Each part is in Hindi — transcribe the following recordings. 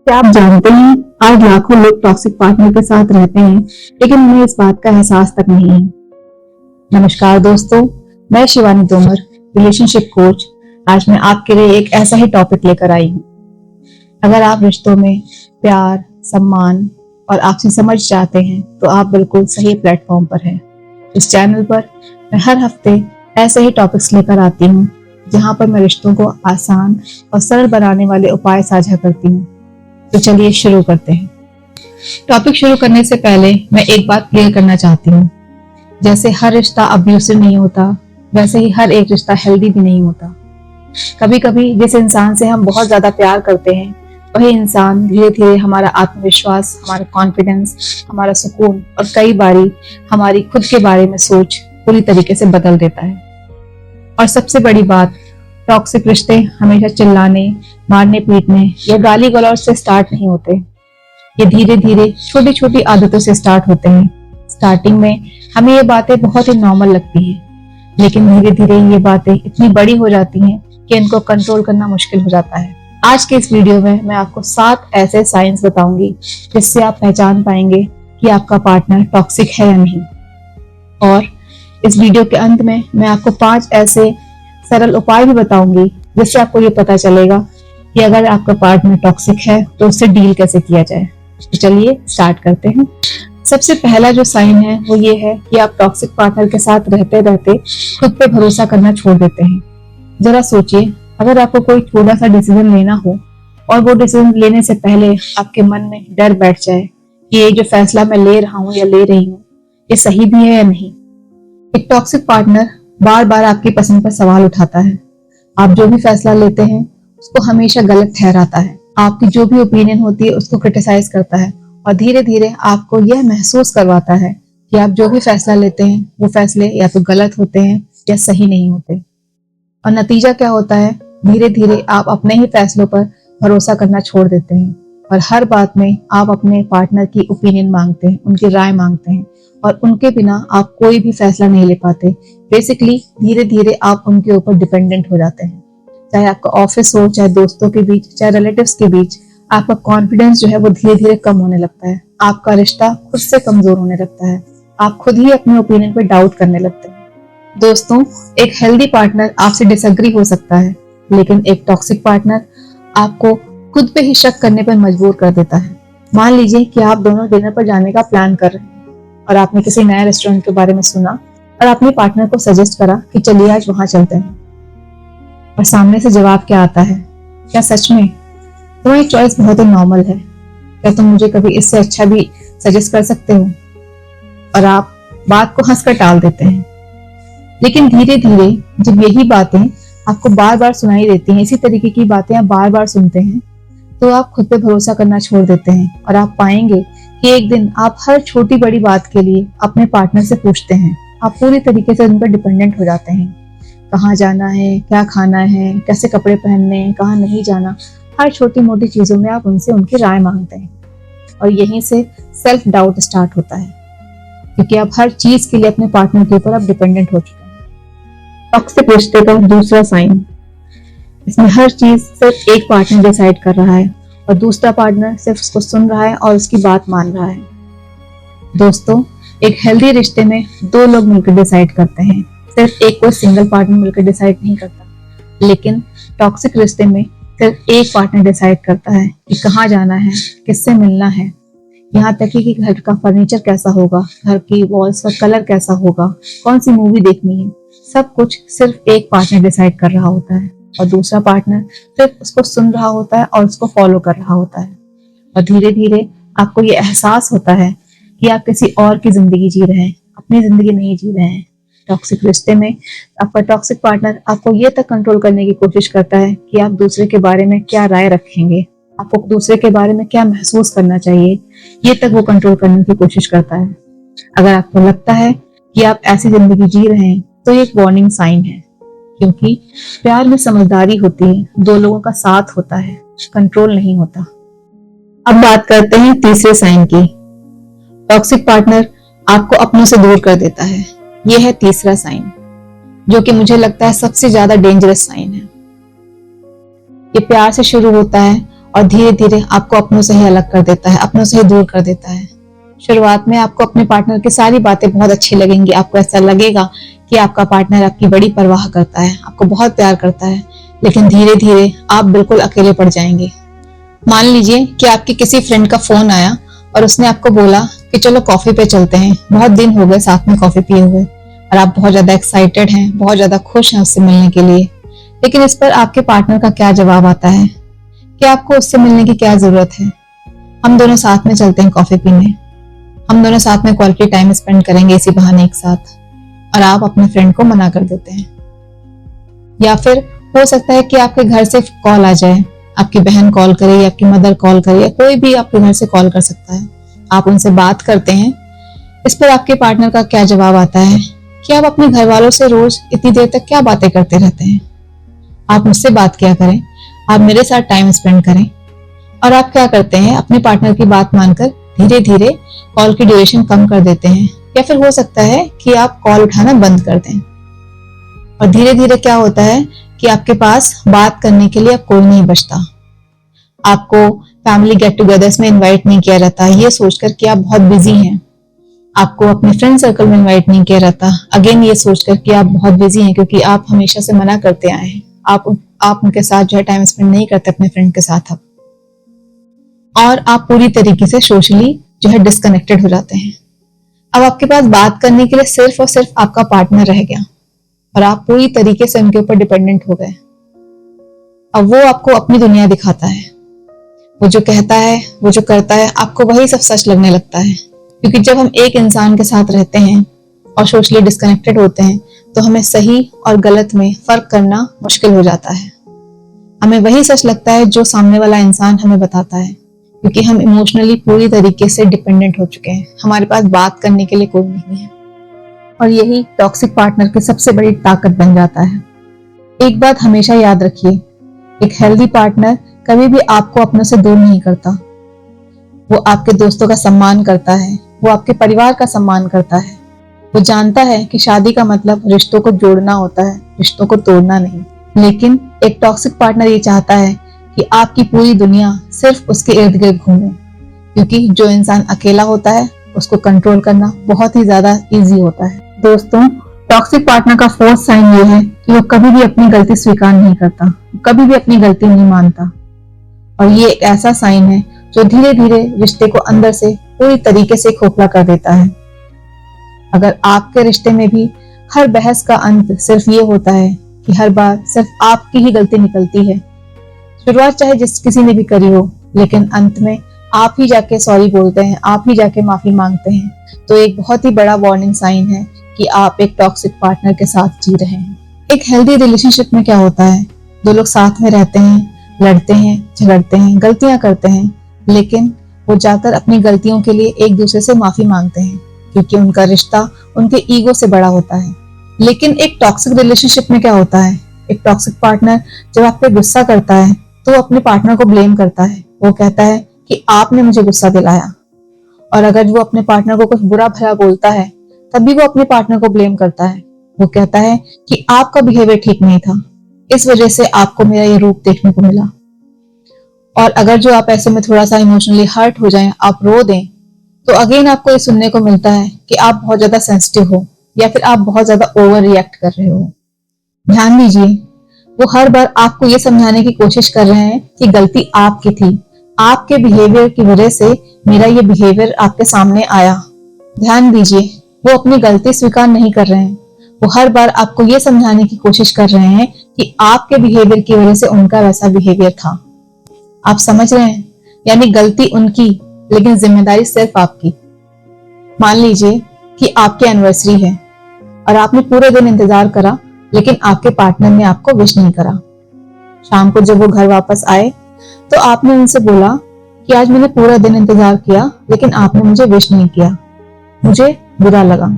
क्या आप जानते हैं आज लाखों लोग टॉक्सिक पार्टनर के साथ रहते हैं, लेकिन उन्हें इस बात का एहसास तक नहीं है। नमस्कार दोस्तों, मैं शिवानी तोमर, रिलेशनशिप कोच। आज मैं आपके लिए एक ऐसा ही टॉपिक लेकर आई हूँ। अगर आप रिश्तों में प्यार, सम्मान और आपसी समझ चाहते हैं तो आप बिल्कुल सही प्लेटफॉर्म पर हैं। इस चैनल पर मैं हर हफ्ते ऐसे ही टॉपिक्स लेकर आती हूँ जहाँ पर मैं रिश्तों को आसान और सरल बनाने वाले उपाय साझा करती हूँ। तो चलिए शुरू करते हैं। टॉपिक शुरू करने से पहले मैं एक बात क्लियर करना चाहती हूँ। जैसे हर रिश्ता अब्यूसिव नहीं होता, वैसे ही हर एक रिश्ता हेल्दी भी नहीं होता। कभी कभी जिस इंसान से हम बहुत ज्यादा प्यार करते हैं वही इंसान धीरे धीरे हमारा आत्मविश्वास, हमारा कॉन्फिडेंस, हमारा सुकून और कई बारी हमारी खुद के बारे में सोच पूरी तरीके से बदल देता है। और सबसे बड़ी बात, टॉक्सिक रिश्ते हमेशा चिल्लाने, मारने पीटने या गाली गलौज से स्टार्ट नहीं होते। ये धीरे धीरे छोटी छोटी आदतों से स्टार्ट होते हैं। स्टार्टिंग में हमें ये बातें बहुत ही नॉर्मल लगती हैं, लेकिन धीरे धीरे ये बातें इतनी बड़ी हो जाती हैं कि इनको कंट्रोल करना मुश्किल हो जाता है। आज के इस वीडियो में मैं आपको 7 ऐसे साइंस बताऊंगी जिससे आप पहचान पाएंगे कि आपका पार्टनर टॉक्सिक है या नहीं। और इस वीडियो के अंत में मैं आपको 5 ऐसे सरल उपाय भी बताऊंगी जिससे आपको ये पता चलेगा कि अगर आपका पार्टनर टॉक्सिक है तो उससे डील कैसे किया जाए। तो चलिए स्टार्ट करते हैं। सबसे पहला जो साइन है वो ये है कि आप टॉक्सिक पार्टनर के साथ रहते रहते खुद पे भरोसा करना छोड़ देते हैं। जरा सोचिए, अगर आपको कोई छोटा सा डिसीजन लेना हो और वो डिसीजन लेने से पहले आपके मन में डर बैठ जाए कि ये जो फैसला मैं ले रहा हूँ या ले रही हूँ ये सही भी है या नहीं। एक टॉक्सिक पार्टनर बार बार आपकी पसंद पर सवाल उठाता है। आप जो भी फैसला लेते हैं उसको हमेशा गलत ठहराता है। आपकी जो भी ओपिनियन होती है उसको क्रिटिसाइज करता है और धीरे धीरे आपको यह महसूस करवाता है कि आप जो भी फैसला लेते हैं वो फैसले या तो गलत होते हैं या सही नहीं होते। और नतीजा क्या होता है, धीरे धीरे आप अपने ही फैसलों पर भरोसा करना छोड़ देते हैं और हर बात में आप अपने पार्टनर की ओपिनियन मांगते हैं, उनकी राय मांगते हैं और उनके बिना आप कोई भी फैसला नहीं ले पाते। बेसिकली धीरे धीरे आप उनके ऊपर डिपेंडेंट हो जाते हैं। चाहे आपका ऑफिस हो, चाहे दोस्तों के बीच, चाहे रिलेटिव्स के बीच, आपका कॉन्फिडेंस जो है वो धीरे धीरे कम होने लगता है। आपका रिश्ता खुद से कमजोर होने लगता है। आप खुद ही अपने ओपिनियन पे डाउट करने लगते हैं। दोस्तों, एक हेल्दी पार्टनर आपसे डिसएग्री हो सकता है, लेकिन एक टॉक्सिक पार्टनर आपको खुद पे ही शक करने पर मजबूर कर देता है। मान लीजिए कि आप दोनों डिनर पर जाने का प्लान कर रहे हैं और आपने किसी नए रेस्टोरेंट के बारे में सुना और अपने पार्टनर को सजेस्ट करा कि चलिए आज वहां चलते हैं। और सामने से जवाब क्या आता है, क्या सच में? तुम्हारी चॉइस बहुत ही नॉर्मल है, क्या तुम मुझे कभी इससे अच्छा भी सजेस्ट कर सकते हो? और आप बात को हंसकर टाल देते हैं। लेकिन धीरे धीरे जब यही बातें आपको बार बार सुनाई देती हैं, इसी तरीके की बातें आप बार बार सुनते हैं, तो आप खुद पे भरोसा करना छोड़ देते हैं और आप पाएंगे कि एक दिन आप हर छोटी बड़ी बात के लिए अपने पार्टनर से पूछते हैं। आप पूरी तरीके से उन पर डिपेंडेंट हो जाते हैं। कहाँ जाना है, क्या खाना है, कैसे कपड़े पहनने हैं, कहाँ नहीं जाना, हर छोटी मोटी चीजों में आप उनसे उनकी राय मांगते हैं। और यहीं से सेल्फ डाउट स्टार्ट होता है, क्योंकि आप हर चीज के लिए अपने पार्टनर के ऊपर आप डिपेंडेंट हो चुके हैं। टॉक्सिक रिश्ते का दूसरा साइन, इसमें हर चीज सिर्फ एक पार्टनर डिसाइड कर रहा है और दूसरा पार्टनर सिर्फ उसको सुन रहा है और उसकी बात मान रहा है। दोस्तों, एक हेल्दी रिश्ते में 2 लोग मिलकर डिसाइड करते हैं, सिर्फ एक कोई सिंगल पार्टनर मिलकर डिसाइड नहीं करता। लेकिन टॉक्सिक रिश्ते में सिर्फ एक पार्टनर डिसाइड करता है कि कहाँ जाना है, किससे मिलना है, यहाँ तक कि घर का फर्नीचर कैसा होगा, घर की वॉल्स का कलर कैसा होगा, कौन सी मूवी देखनी है। सब कुछ सिर्फ एक पार्टनर डिसाइड कर रहा होता है और दूसरा पार्टनर सिर्फ उसको सुन रहा होता है और उसको फॉलो कर रहा होता है। और धीरे धीरे आपको ये एहसास होता है कि आप किसी और की जिंदगी जी रहे हैं, अपनी जिंदगी नहीं जी रहे हैं। टॉक्सिक रिश्ते में आपका टॉक्सिक पार्टनर आपको ये तक कंट्रोल करने की कोशिश करता है कि आप दूसरे के बारे में क्या राय रखेंगे, आपको दूसरे के बारे में क्या महसूस करना चाहिए, ये तक वो कंट्रोल करने की कोशिश करता है। अगर आपको लगता है कि आप ऐसी जिंदगी जी रहे हैं तो ये एक वार्निंग साइन है, क्योंकि प्यार में समझदारी होती है, 2 लोगों का साथ होता है, कंट्रोल नहीं होता। अब बात करते हैं तीसरे साइन की। टॉक्सिक पार्टनर आपको अपनों से दूर कर देता है। यह है तीसरा साइन, जो कि मुझे लगता है सबसे ज्यादा डेंजरस साइन है। ये प्यार से शुरू होता है और धीरे धीरे आपको अपनों से ही अलग कर देता है, अपनों से ही दूर कर देता है। शुरुआत में आपको अपने पार्टनर की सारी बातें बहुत अच्छी लगेंगी, आपको ऐसा लगेगा कि आपका पार्टनर आपकी बड़ी परवाह करता है, आपको बहुत प्यार करता है, लेकिन धीरे धीरे आप बिल्कुल अकेले पड़ जाएंगे। मान लीजिए कि आपके किसी फ्रेंड का फोन आया और उसने आपको बोला कि चलो कॉफी पे चलते हैं, बहुत दिन हो गए साथ में कॉफी पिए हुए, और आप बहुत ज्यादा एक्साइटेड हैं, बहुत ज्यादा खुश हैं उससे मिलने के लिए। लेकिन इस पर आपके पार्टनर का क्या जवाब आता है कि आपको उससे मिलने की क्या जरूरत है, हम दोनों साथ में चलते हैं कॉफी पीने, हम दोनों साथ में क्वालिटी टाइम स्पेंड करेंगे इसी बहाने एक साथ, और आप अपने फ्रेंड को मना कर देते हैं। या फिर हो सकता है कि आपके घर से कॉल आ जाए, आपकी बहन कॉल करे या आपकी मदर कॉल करे या कोई भी आपके घर से कॉल कर सकता है, आप उनसे बात करते हैं। इस पर आपके पार्टनर का क्या जवाब आता है कि आप अपने घर वालों से रोज इतनी देर तक क्या बातें करते रहते हैं, आप मुझसे बात किया करें, आप मेरे साथ टाइम स्पेंड करें। और आप क्या करते हैं, अपने पार्टनर की बात मानकर धीरे धीरे कॉल की ड्यूरेशन कम कर देते हैं, या फिर हो सकता है कि आप कॉल उठाना बंद कर दें। और धीरे धीरे क्या होता है कि आपके पास बात करने के लिए अब कोई नहीं बचता, आपको फैमिली गेट टुगेदर्स में इनवाइट नहीं किया जाता, ये सोचकर कि आप बहुत बिजी हैं। आपको अपने फ्रेंड सर्कल में इनवाइट नहीं किया जाता, अगेन ये सोचकर कि आप बहुत बिजी हैं, क्योंकि आप हमेशा से मना करते आए हैं, आप उनके साथ जो है टाइम स्पेंड नहीं करते अपने फ्रेंड के साथ अब। और आप पूरी तरीके से सोशली जो है डिस्कनेक्टेड हो जाते हैं। अब आपके पास बात करने के लिए सिर्फ और सिर्फ आपका पार्टनर रह गया, और आप पूरी तरीके से उनके ऊपर डिपेंडेंट हो गए। अब वो आपको अपनी दुनिया दिखाता है, वो जो कहता है, वो जो करता है, आपको वही सब सच लगने लगता है। क्योंकि जब हम एक इंसान के साथ रहते हैं और सोशली डिस्कनेक्टेड होते हैं, तो हमें सही और गलत में फर्क करना मुश्किल हो जाता है। हमें वही सच लगता है जो सामने वाला इंसान हमें बताता है, क्योंकि हम इमोशनली पूरी तरीके से डिपेंडेंट हो चुके हैं, हमारे पास बात करने के लिए कोई नहीं है। और यही टॉक्सिक पार्टनर की सबसे बड़ी ताकत बन जाता है। एक बात हमेशा याद रखिए, एक हेल्दी पार्टनर कभी भी आपको अपनों से दूर नहीं करता। वो आपके दोस्तों का सम्मान करता है, वो आपके परिवार का सम्मान करता है। वो जानता है कि शादी का मतलब रिश्तों को जोड़ना होता है, रिश्तों को तोड़ना नहीं। लेकिन एक टॉक्सिक पार्टनर ये चाहता है कि आपकी पूरी दुनिया सिर्फ उसके इर्द गिर्द घूमे, क्योंकि जो इंसान अकेला होता है उसको कंट्रोल करना बहुत ही ज्यादा इजी होता है। दोस्तों, टॉक्सिक पार्टनर का फोर्थ साइन ये है कि वो कभी भी अपनी गलती स्वीकार नहीं करता, कभी भी अपनी गलती नहीं मानता। और ये एक ऐसा साइन है जो धीरे धीरे रिश्ते को अंदर से पूरी तरीके से खोखला कर देता है। अगर आपके रिश्ते में भी हर बहस का अंत सिर्फ ये होता है कि हर बार सिर्फ आपकी ही गलती निकलती है, शुरुआत चाहे जिस किसी ने भी करी हो, लेकिन अंत में आप ही जाके सॉरी बोलते हैं, आप ही जाके माफी मांगते हैं, तो एक बहुत ही बड़ा वार्निंग साइन है कि आप एक टॉक्सिक पार्टनर के साथ जी रहे हैं। एक हेल्दी रिलेशनशिप में क्या होता है, दो लोग साथ में रहते हैं, लड़ते हैं, झगड़ते हैं, गलतियां करते हैं, लेकिन वो जाकर अपनी गलतियों के लिए एक दूसरे से माफी मांगते हैं, क्योंकि उनका रिश्ता उनके ईगो से बड़ा होता है। लेकिन एक टॉक्सिक रिलेशनशिप में क्या होता है, एक टॉक्सिक पार्टनर जब आप पे गुस्सा करता है तो वो अपने पार्टनर को ब्लेम करता है। वो कहता है कि आपने मुझे गुस्सा दिलाया, और अगर वो अपने पार्टनर को कुछ बुरा भला बोलता है तब भी वो अपने पार्टनर को ब्लेम करता है। वो कहता है कि आपका बिहेवियर ठीक नहीं था, इस वजह से आपको मेरा ये रूप देखने को मिला। और अगर जो आप ऐसे में थोड़ा सा इमोशनली हर्ट हो जाएं, आप रो दें, तो अगेन आपको ये सुनने को मिलता है कि आप बहुत ज्यादा सेंसिटिव हो, या फिर आप बहुत ज्यादा ओवर रिएक्ट कर रहे हो। ध्यान दीजिए, वो हर बार आपको ये समझाने की कोशिश कर रहे हैं कि गलती आपकी थी, आपके बिहेवियर की वजह से मेरा ये बिहेवियर आपके सामने आया। ध्यान दीजिए, वो अपनी गलती स्वीकार नहीं कर रहे हैं, वो हर बार आपको ये समझाने की कोशिश कर रहे हैं कि आपके बिहेवियर की वजह से उनका वैसा बिहेवियर था। आप समझ रहे हैं, यानी गलती उनकी लेकिन जिम्मेदारी सिर्फ आपकी। मान लीजिए कि आपकी एनिवर्सरी है और आपने पूरे दिन इंतजार करा, लेकिन आपके पार्टनर ने आपको विश नहीं करा। शाम को जब वो घर वापस आए तो आपने उनसे बोला कि आज मैंने पूरा दिन इंतजार किया, लेकिन आपने मुझे विश नहीं किया, मुझे बुरा लगा।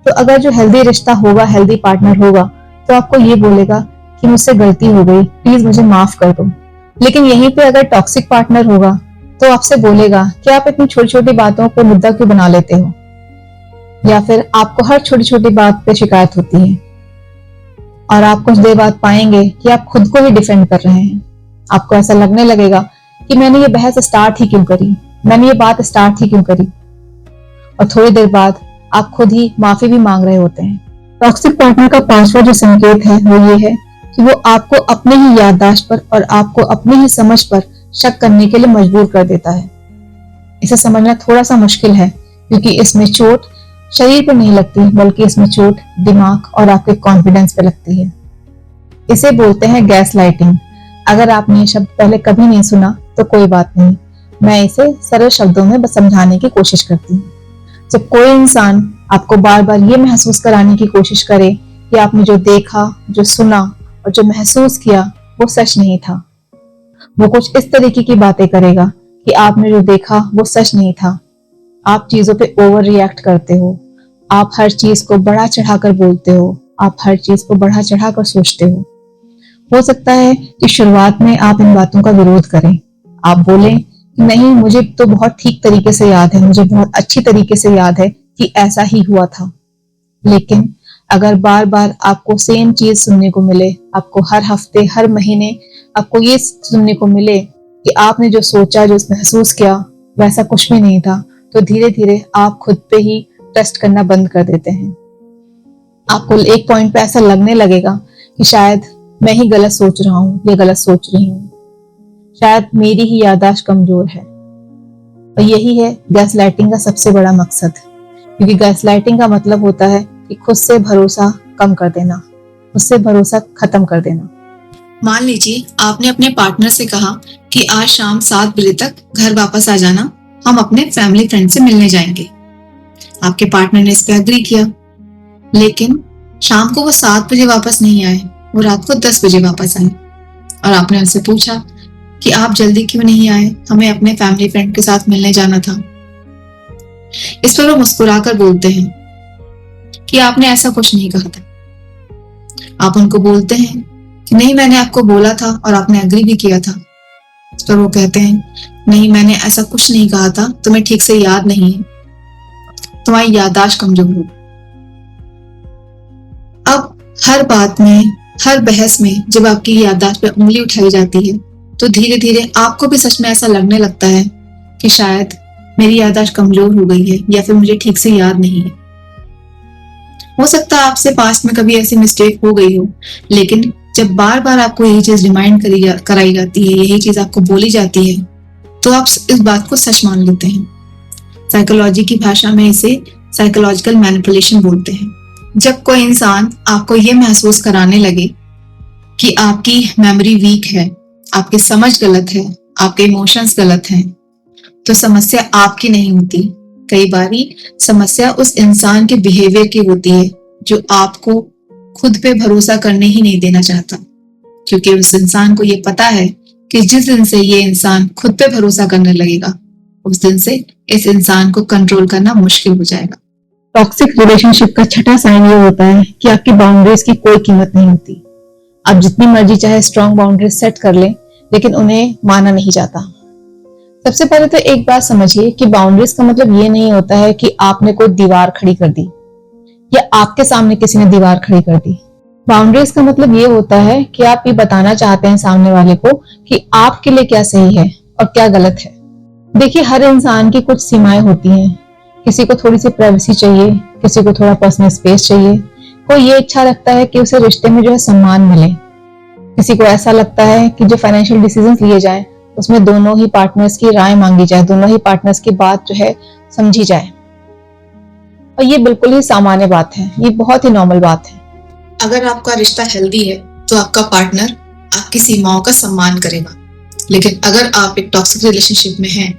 तो अगर जो हेल्दी रिश्ता होगा, हेल्दी पार्टनर होगा, तो आपको ये बोलेगा कि मुझसे गलती हो गई, प्लीज मुझे माफ कर दो। लेकिन यहीं पे अगर टॉक्सिक पार्टनर होगा तो आपसे बोलेगा कि आप इतनी छोटी छोटी बातों को मुद्दा क्यों बना लेते हो, या फिर आपको हर छोटी छोटी बात पे शिकायत होती है। और आप कुछ देर बाद पाएंगे कि आप खुद को ही डिफेंड कर रहे हैं। आपको ऐसा लगने लगेगा कि मैंने ये बहस स्टार्ट ही क्यों करी, मैंने ये बात स्टार्ट ही क्यों करी। और थोड़ी देर बाद आप खुद ही माफी भी मांग रहे होते हैं। टॉक्सिक पार्टनर का पांचवा जो संकेत है वो ये है कि वो आपको अपने ही याददाश्त पर और आपको अपनी ही समझ पर शक करने के लिए मजबूर कर देता है। इसे समझना थोड़ा सा मुश्किल है क्योंकि इसमें चोट शरीर पर नहीं लगती, बल्कि इसमें चोट दिमाग और आपके कॉन्फिडेंस पे लगती है। इसे बोलते हैं गैस लाइटिंग। अगर आपने ये शब्द पहले कभी नहीं सुना तो कोई बात नहीं, मैं इसे सरल शब्दों में बस समझाने की कोशिश करती हूँ। जब कोई इंसान आपको बार बार ये महसूस कराने की कोशिश करे कि आपने जो देखा, जो सुना और जो महसूस किया वो सच नहीं था, वो कुछ इस तरीके की बातें करेगा कि आपने जो देखा वो सच नहीं था। आप चीजों पे ओवर रिएक्ट करते हो, आप हर चीज को बढ़ा चढ़ाकर बोलते हो, आप हर चीज को बढ़ा चढ़ाकर सोचते हो सकता है कि शुरुआत में आप इन बातों का विरोध करें। आप बोलें कि नहीं, मुझे तो बहुत ठीक तरीके से याद है, मुझे बहुत अच्छी तरीके से याद है कि ऐसा ही हुआ था। लेकिन अगर बार बार आपको सेम चीज सुनने को मिले, आपको हर हफ्ते हर महीने आपको ये सुनने को मिले कि आपने जो सोचा, जो महसूस किया वैसा कुछ भी नहीं था, तो धीरे धीरे आप खुद पे ही ट्रस्ट करना बंद कर देते हैं। आपको एक पॉइंट पे ऐसा लगने लगेगा कि शायद मैं ही गलत सोच रहा हूँ या गलत सोच रही हूँ, शायद मेरी ही याददाश्त कमजोर है। और यही है गैसलाइटिंग का सबसे बड़ा मकसद, क्योंकि गैसलाइटिंग का मतलब होता है कि खुद से भरोसा कम कर देना, खुद से भरोसा खत्म कर देना। मान लीजिए आपने अपने पार्टनर से कहा कि आज शाम 7 बजे तक घर वापस आ जाना, हम अपने फैमिली फ्रेंड से मिलने जाएंगे। आपके पार्टनर ने इस पे एग्री किया, लेकिन शाम को वो 7 बजे वापस नहीं आए, वो रात को 10 बजे वापस आए। और आपने उनसे पूछा कि आप जल्दी क्यों नहीं आए, हमें अपने फैमिली फ्रेंड के साथ मिलने जाना था। इस पर वो मुस्कुराकर बोलते हैं कि आपने ऐसा कुछ नहीं कहा था। आप उनको बोलते हैं कि नहीं, मैंने आपको बोला था और आपने एग्री भी किया था। इस पर वो कहते हैं नहीं, मैंने ऐसा कुछ नहीं कहा था, तुम्हें ठीक से याद नहीं है, तुम्हारी याददाश्त कमजोर हो। अब हर बात में, हर बहस में जब आपकी याददाश्त पे उंगली उठाई जाती है तो धीरे धीरे आपको भी सच में ऐसा लगने लगता है कि शायद मेरी याददाश्त कमजोर हो गई है या फिर मुझे ठीक से याद नहीं है। हो सकता है आपसे पास्ट में कभी ऐसी मिस्टेक हो गई हो, लेकिन जब बार बार आपको यही चीज रिमाइंड कराई जाती है, यही चीज आपको बोली जाती है, तो आप इस बात को सच मान लेते हैं। साइकोलॉजी की भाषा में इसे साइकोलॉजिकल मैनिपुलेशन बोलते हैं। जब कोई इंसान आपको ये महसूस कराने लगे कि आपकी मेमोरी वीक है, आपकी समझ गलत है, आपके इमोशंस गलत हैं, तो समस्या आपकी नहीं होती। कई बारी समस्या उस इंसान के बिहेवियर की होती है जो आपको खुद पे भरोसा करने ही नहीं देना चाहता, क्योंकि उस इंसान को ये पता है कि जिस दिन से ये इंसान खुद पे भरोसा करने लगेगा, उस दिन से इस इंसान को कंट्रोल करना मुश्किल हो जाएगा। टॉक्सिक रिलेशनशिप का छठा साइन ये होता है कि आपकी बाउंड्रीज की कोई कीमत नहीं होती। आप जितनी मर्जी चाहे स्ट्रॉन्ग बाउंड्रीज सेट कर लें, लेकिन उन्हें माना नहीं जाता। सबसे पहले तो एक बात समझिए कि बाउंड्रीज का मतलब ये नहीं होता है कि आपने कोई दीवार खड़ी कर दी या आपके सामने किसी ने दीवार खड़ी कर दी। बाउंड्रीज का मतलब ये होता है कि आप ये बताना चाहते हैं सामने वाले को कि आपके लिए क्या सही है और क्या गलत है। देखिए, हर इंसान की कुछ सीमाएं होती हैं। किसी को थोड़ी सी प्राइवेसी चाहिए, किसी को थोड़ा पर्सनल स्पेस चाहिए, कोई ये इच्छा रखता है कि उसे रिश्ते में जो है सम्मान मिले, किसी को ऐसा लगता है कि जो फाइनेंशियल डिसीजंस लिए जाए उसमें दोनों ही पार्टनर्स की राय मांगी जाए, दोनों ही पार्टनर्स की बात जो है समझी जाए। और ये बिल्कुल ही सामान्य बात है, ये बहुत ही नॉर्मल बात है। अगर आपका रिश्ता हेल्दी है तो आपका पार्टनर आपकी सीमाओं का सम्मान करेगा, लेकिन अगर आप एक टॉक्सिक रिलेशनशिप में हैं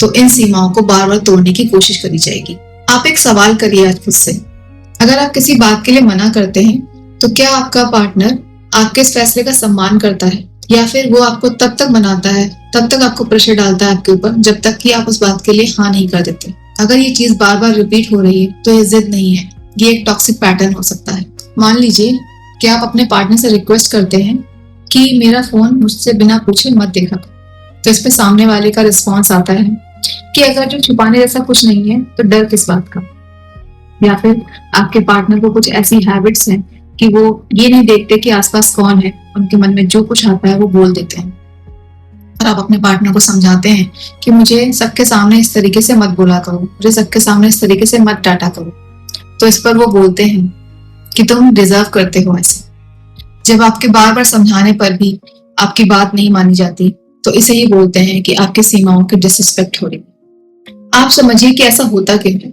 तो इन सीमाओं को बार बार तोड़ने की कोशिश करी जाएगी। आप एक सवाल करिए आज खुद से, अगर आप किसी बात के लिए मना करते हैं तो क्या आपका पार्टनर आपके इस फैसले का सम्मान करता है, या फिर वो आपको तब तक मनाता है, तब तक आपको प्रेशर डालता है आपके ऊपर जब तक कि आप उस बात के लिए हाँ नहीं कर देते। अगर ये चीज बार बार रिपीट हो रही है तो ये जिद नहीं है, ये एक टॉक्सिक पैटर्न हो सकता है। मान लीजिए कि आप अपने पार्टनर से रिक्वेस्ट करते हैं कि मेरा फोन मुझसे बिना पूछे मत देखा, तो इस पे सामने वाले का रिस्पॉन्स आता है कि अगर जो छुपाने जैसा कुछ नहीं है तो डर किस बात का। या फिर आपके पार्टनर को कुछ ऐसी हैबिट्स हैं कि वो ये नहीं देखते कि आसपास कौन है, उनके मन में जो कुछ आता है वो बोल देते हैं। और आप अपने पार्टनर को समझाते हैं कि मुझे सबके सामने इस तरीके से मत बोला करो, मुझे सबके सामने इस तरीके से मत डांटा करो, तो इस पर वो बोलते हैं कि तुम डिजर्व करते हो ऐसे। जब आपके बार बार समझाने पर भी आपकी बात नहीं मानी जाती, तो इसे ये बोलते हैं कि आपकी सीमाओं की डिसरिस्पेक्ट हो रही है। आप समझिए कि ऐसा होता क्यों है।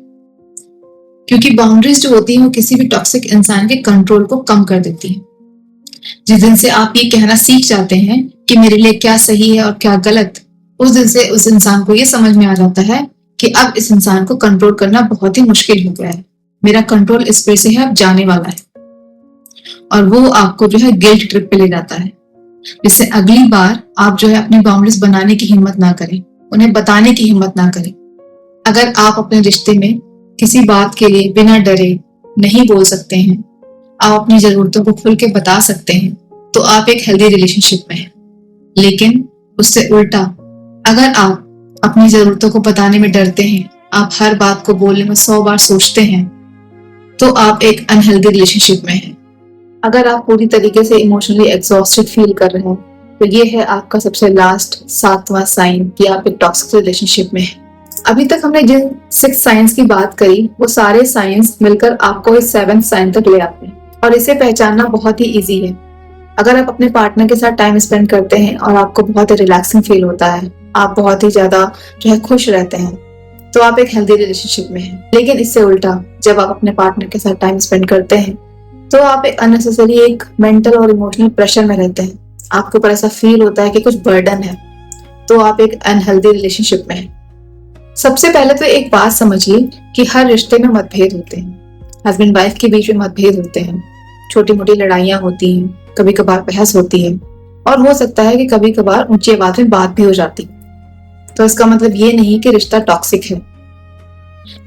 क्योंकि बाउंड्रीज जो होती है वो किसी भी टॉक्सिक इंसान के कंट्रोल को कम कर देती है। जिस दिन से आप ये कहना सीख जाते हैं कि मेरे लिए क्या सही है और क्या गलत, उस दिन से उस इंसान को ये समझ में आ जाता है कि अब इस इंसान को कंट्रोल करना बहुत ही मुश्किल हो गया है, मेरा कंट्रोल इस पे से है अब जाने वाला है। और वो आपको जो है गिल्ट ट्रिप पे ले जाता है, जिससे अगली बार आप जो है अपनी बाउंड्रीज बनाने की हिम्मत ना करें, उन्हें बताने की हिम्मत ना करें। अगर आप अपने रिश्ते में किसी बात के लिए बिना डरे नहीं बोल सकते हैं, आप अपनी जरूरतों को खुल के बता सकते हैं, तो आप एक हेल्दी रिलेशनशिप में हैं। लेकिन उससे उल्टा, अगर आप अपनी जरूरतों को बताने में डरते हैं, आप हर बात को बोलने में 100 बार सोचते हैं, तो आप एक अनहेल्दी रिलेशनशिप में हैं। अगर आप पूरी तरीके से इमोशनली एग्जॉस्टेड फील कर रहे हैं, तो ये है आपका सबसे लास्ट 7वां साइन कि आप एक टॉक्सिक रिलेशनशिप में हैं। अभी तक हमने जिन 6 साइंस की बात करी, वो सारे साइंस मिलकर आपको इस 7th साइन तक ले आते हैं, और इसे पहचानना बहुत ही इजी है। अगर आप अपने पार्टनर के साथ टाइम स्पेंड करते हैं और आपको बहुत ही रिलैक्सिंग फील होता है, आप बहुत ही ज्यादा जो है खुश रहते हैं, तो आप एक हेल्दी रिलेशनशिप में हैं। लेकिन इससे उल्टा, जब आप अपने पार्टनर के साथ टाइम स्पेंड करते हैं, तो आप एक अननेसेसरी एक मेंटल और इमोशनल प्रेशर में रहते हैं। आपके ऊपर ऐसा फील होता है कि कुछ बर्डन है, तो आप एक अनहेल्दी रिलेशनशिप में हैं। सबसे पहले तो एक बात समझिए कि हर रिश्ते में मतभेद होते हैं। हस्बैंड वाइफ के बीच में मतभेद होते हैं, छोटी मोटी लड़ाइयां होती हैं, कभी कभार बहस होती है, और हो सकता है कि कभी कभार ऊंची आवाज में बात भी हो जाती। तो इसका मतलब ये नहीं कि रिश्ता टॉक्सिक है।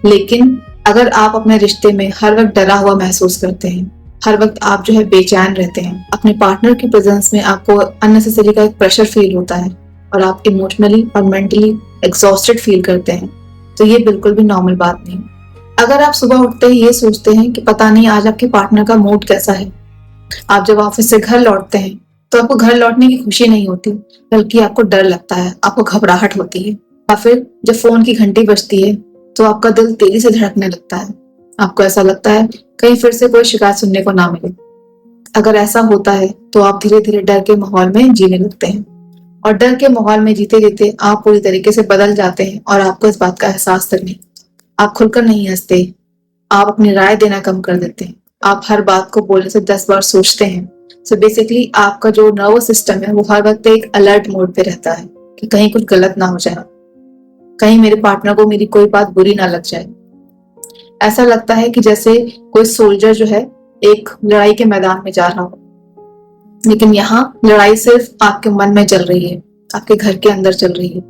लेकिन अगर आप अपने रिश्ते में हर वक्त डरा हुआ महसूस करते हैं, हर वक्त आप जो है बेचैन रहते हैं, अपने पार्टनर की प्रेजेंस में आपको अननेसेसरी का एक प्रेशर फील होता है, और आप इमोशनली और मेंटली एग्जॉस्टेड फील करते हैं, तो ये बिल्कुल भी नॉर्मल बात नहीं। अगर आप सुबह उठते ही ये सोचते हैं कि पता नहीं आज आपके पार्टनर का मूड कैसा है, आप जब ऑफिस से घर लौटते हैं तो आपको घर लौटने की खुशी नहीं होती, बल्कि आपको डर लगता है, आपको घबराहट होती है। या फिर जब फोन की घंटी बजती है तो आपका दिल तेजी से धड़कने लगता है, आपको ऐसा लगता है कहीं फिर से कोई शिकायत सुनने को ना मिले। अगर ऐसा होता है तो आप धीरे धीरे डर के माहौल में जीने लगते हैं, और डर के माहौल में जीते जीते आप पूरी तरीके से बदल जाते हैं, और आपको इस बात का एहसास तक नहीं। आप खुलकर नहीं हंसते, आप अपनी राय देना कम कर देते हैं, आप हर बात को बोलने से 10 बार सोचते हैं। सो बेसिकली आपका जो नर्वस सिस्टम है वो हर वक्त एक अलर्ट मोड पे रहता है कि कहीं कुछ गलत ना हो जाए, कहीं मेरे पार्टनर को मेरी कोई बात बुरी ना लग जाए। ऐसा लगता है कि जैसे कोई सोल्जर जो है एक लड़ाई के मैदान में जा रहा हो, लेकिन यहाँ लड़ाई सिर्फ आपके मन में चल रही है, आपके घर के अंदर चल रही है,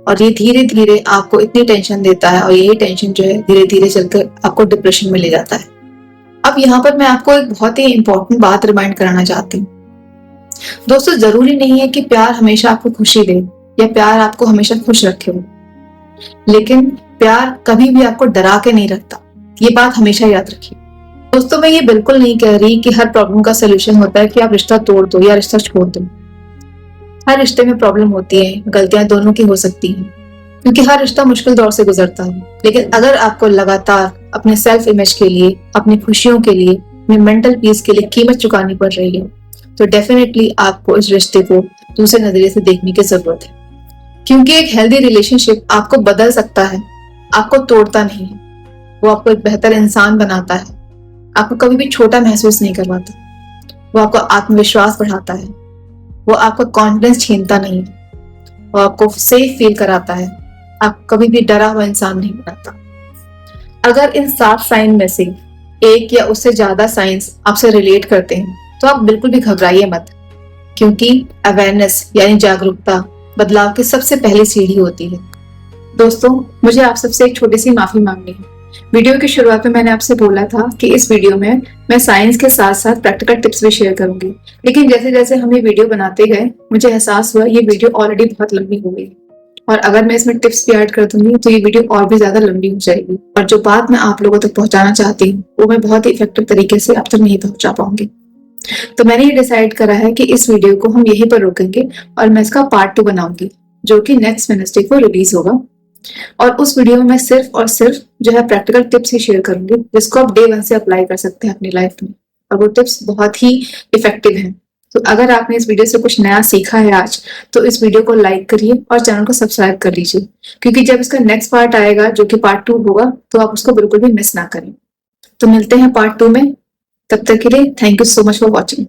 और ये धीरे धीरे आपको इतनी टेंशन देता है, और यही टेंशन जो है धीरे धीरे चलकर आपको डिप्रेशन में ले जाता है। अब यहाँ पर मैं आपको एक बहुत ही इंपॉर्टेंट बात रिमाइंड कराना चाहती हूँ। दोस्तों, जरूरी नहीं है कि प्यार हमेशा आपको खुशी दे या प्यार आपको हमेशा खुश रखे हो, लेकिन प्यार कभी भी आपको डरा के नहीं रखता, ये बात हमेशा याद रखिए। दोस्तों, मैं ये बिल्कुल नहीं कह रही कि हर प्रॉब्लम का सोल्यूशन होता है कि आप रिश्ता तोड़ दो या रिश्ता छोड़ दो। हर रिश्ते में प्रॉब्लम होती है, गलतियां दोनों की हो सकती हैं, क्योंकि हर रिश्ता मुश्किल दौर से गुजरता है। लेकिन अगर आपको लगातार अपने सेल्फ इमेज के लिए, अपनी खुशियों के लिए, अपने मेंटल पीस के लिए कीमत चुकानी पड़ रही है, तो डेफिनेटली आपको इस रिश्ते को दूसरे नजरिए से देखने की जरूरत है। क्योंकि एक हेल्दी रिलेशनशिप आपको बदल सकता है, आपको तोड़ता नहीं है। वो आपको एक बेहतर इंसान बनाता है, आपको कभी भी छोटा महसूस नहीं करवाता। वो आपको आत्मविश्वास बढ़ाता है, वो आपका कॉन्फिडेंस छीनता नहीं है, वो आपको सेफ फील कराता है, आप कभी भी डरा हुआ इंसान नहीं बनाता। अगर इन 7 साइन में से एक या उससे ज्यादा साइंस आपसे रिलेट करते हैं, तो आप बिल्कुल भी घबराइए मत, क्योंकि अवेयरनेस यानी जागरूकता बदलाव की सबसे पहली सीढ़ी होती है। दोस्तों, मुझे आप सबसे एक छोटी सी माफी मांगनी है। वीडियो की शुरुआत में मैंने आपसे बोला था कि इस वीडियो में मैं साइंस के साथ साथ प्रैक्टिकल टिप्स भी शेयर करूंगी, लेकिन जैसे जैसे हम ये वीडियो बनाते गए, मुझे एहसास हुआ ये वीडियो ऑलरेडी बहुत लंबी हो गई, और अगर मैं इसमें टिप्स भी ऐड कर दूंगी तो ये वीडियो और भी ज्यादा लंबी हो जाएगी, और जो बात मैं आप लोगों तक पहुंचाना चाहती हूँ वो मैं बहुत ही इफेक्टिव तरीके से आप तक नहीं पहुंचा पाऊंगी। तो मैंने ये डिसाइड करा है कि इस वीडियो को हम यहीं पर रोकेंगे और मैं इसका पार्ट 2 बनाऊंगी। जो कि नेक्स्ट वेडनेसडे को रिलीज होगा। और उस वीडियो में मैं सिर्फ और सिर्फ जो है प्रैक्टिकल टिप्स ही शेयर करूंगी जिसको आप डे 1 से अप्लाई कर सकते हैं अपनी लाइफ में, और वो टिप्स बहुत ही इफेक्टिव हैं। तो अगर आपने इस वीडियो से कुछ नया सीखा है आज, तो इस वीडियो को लाइक करिए और चैनल को सब्सक्राइब कर लीजिए, क्योंकि जब इसका नेक्स्ट पार्ट आएगा जो कि पार्ट 2 होगा, तो आप उसको बिल्कुल भी मिस ना करें। तो मिलते हैं पार्ट 2 में, तब तक के लिए thank you so much for watching.